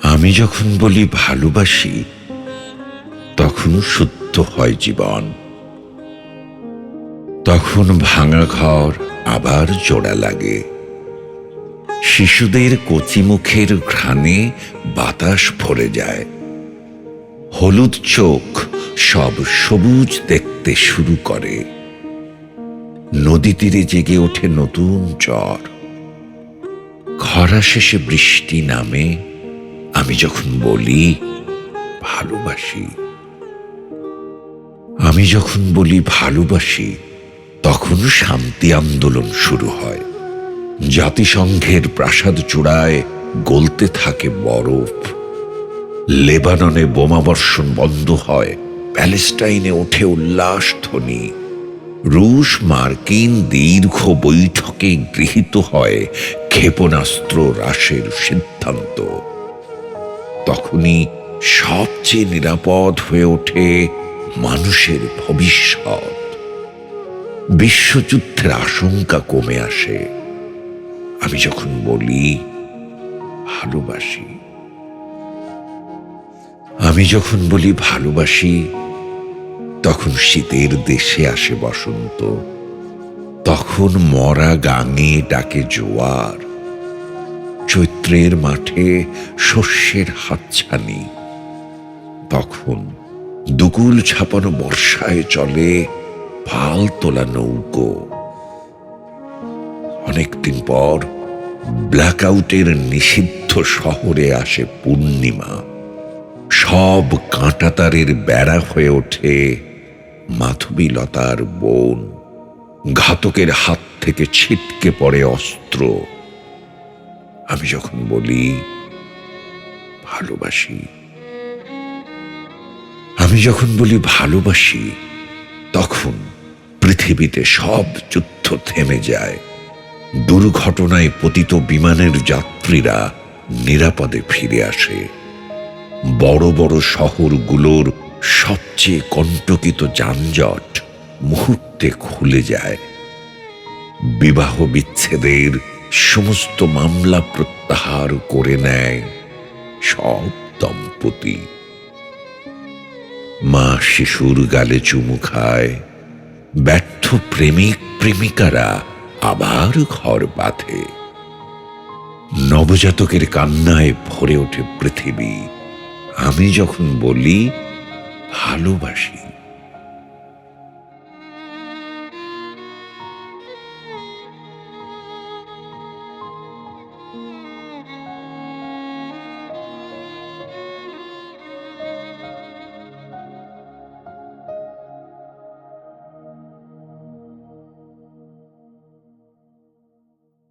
আমি যখন বলি ভালোবাসি, তখন শুদ্ধ হয় জীবন। তখন ভাঙা ঘর আবার জোড়া লাগে। শিশুদের কচি মুখের ঘ্রাণে বাতাস ভরে যায়। হলুদ চোখ সব সবুজ দেখতে শুরু করে। নদী তীরে জেগে ওঠে নতুন জ্বর। খরা শেষে বৃষ্টি নামে। আমি যখন বলি ভালোবাসি, আমি যখন বলি ভালোবাসি, তখন শান্তি আন্দোলন শুরু হয়। জাতিসংঘের প্রাসাদ চূড়ায় গলতে থাকে বরফ। লেবাননে বোমাবর্ষণ বন্ধ হয়। প্যালেস্টাইনে ওঠে উল্লাস ধ্বনি। রুশ মার্কিন দীর্ঘ বৈঠকে গৃহীত হয় ক্ষেপণাস্ত্র হ্রাসের সিদ্ধান্ত। তখনই সবচেয়ে নিরাপদ হয়ে ওঠে মানুষের ভবিষ্যৎ। বিশ্বযুদ্ধের আশঙ্কা কমে আসে। আমি যখন বলি ভালোবাসি, আমি যখন বলি ভালোবাসি, তখন শীতের দেশে আসে বসন্ত। তখন মরা গাঙে ডাকে জোয়ার। চৈত্রের মাঠে শস্যের হাতছানি। তখন দুকুল ছাপানো বর্ষায় চলে পাল তোলা নৌকো। অনেকদিন পর ব্ল্যাকআউটের নিষিদ্ধ শহরে আসে পূর্ণিমা। সব কাঁটাতারের বেড়া হয়ে ওঠে মাধবীলতার বন। ঘাতকের হাত থেকে ছিটকে পড়ে অস্ত্র। আমি যখন বলি ভালোবাসি, আমি যখন বলি ভালোবাসি, তখন পৃথিবীতে সব যুদ্ধ থেমে যায়। দুর্ঘটনায় পতিত বিমানের যাত্রীরা নিরাপদে ফিরে আসে। বড় বড় শহরগুলোর সবচেয়ে কণ্টকিত যানজট মুহূর্তে খুলে যায়। বিবাহ বিচ্ছেদের সমস্ত মামলা প্রত্যাহার করে নেয় সব দম্পতি। মা শিশুর গালে চুমু খায়। ব্যর্থ প্রেমিক প্রেমিকারা আবার ঘর বাঁধে। নবজাতকের কান্নায় ভরে ওঠে পৃথিবী। আমি যখন বলি ভালোবাসি,